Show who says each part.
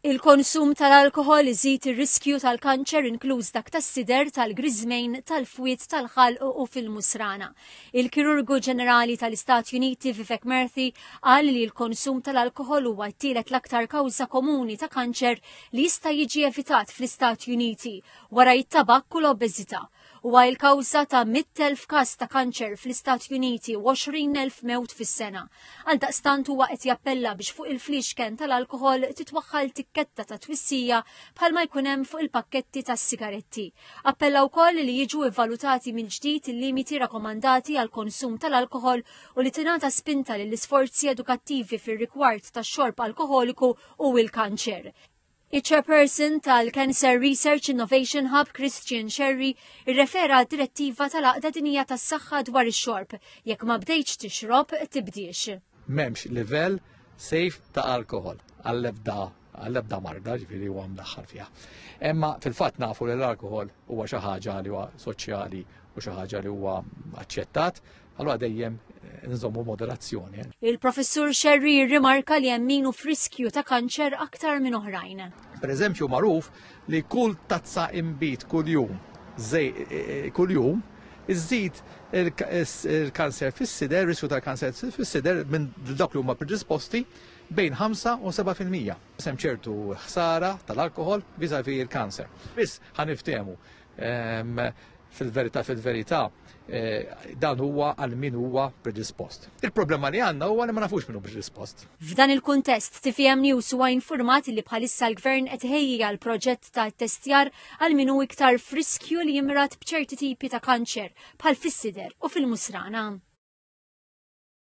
Speaker 1: Il-konsum tal-alkohol iżid ir-riskju tal-kanċer inkluż dak tas-sider, tal-griżmejn, tal-fwied, tal-ħalq u fil-musrana. Il-Kirurgu Ġenerali tal-Istati Uniti Vivek Murthy qal li l-konsum tal-alkohol huwa t-tielet l-aktar kawża komuni ta' kanċer li jista' jiġi evitat fl-Istati Uniti wara it-tabakk u l-obeżità. Huwa l-kawża ta' 100,000 każ ta' kanċer fl-Istati Uniti u 20,000 mewt fis-sena. Għaldaqstant huwa qed jappella biex fuq il-fliexken tal-alkohol titwaħħal tikketta ta' twissija bħalma jkun hemm fuq il-pakketti tas-sigaretti. Appella wkoll li jiġu evalutati minn ġdid il-limiti rakkomandati għal konsum tal-alkohol u li tingħata spinta lill-isforzi edukattivi fir-rigward tax-xorb alkoholiku u l-kanċer. Il-Chairperson tal-Cancer Research Innovation Hub Christian Sherry irrefera direttiva tal-Għaqda Dinjija tas-Saħħa dwar ix-xorb jekk ma bdejtx tixrob tibdiex.
Speaker 2: M'hemmx livell safe ta' alkohol għall-ebda marda ġifieri huwa mdaħħal fiha. Imma fil-fatt nafu li l-alkohol huwa xi ħaġa li huwa soċjali u xi ħaġa li huwa aċċettat, allura dejjem nżommu moderazzjoni.
Speaker 1: Il-Professur Sherry rimarka li hemm minu f'riskju ta' kanċer aktar minn oħrajn.
Speaker 2: Pereżempju magħruf li kull tazza imbit kuljum iżżid il-kanser fis-sider, riskju tal-kanser fis-sider minn dak li huma predisposti bejn 5 u 7%. Sem ċertu ħsara tal-alkohol viżavi il-kanser. Biss ħaniftehmu fil-verità dan huwa għal min huwa predispost. Il-problema li għandna huwa li ma nafux min hu predispost.
Speaker 1: F'dan il-kuntest TVM News huwa informat li bħalissa l-Gvern qed iħejji għal proġett ta' testjar għal min hu iktar friskju li jimrat b'ċerti tipi ta' kanċer bħal fis-sider u fil-musrana.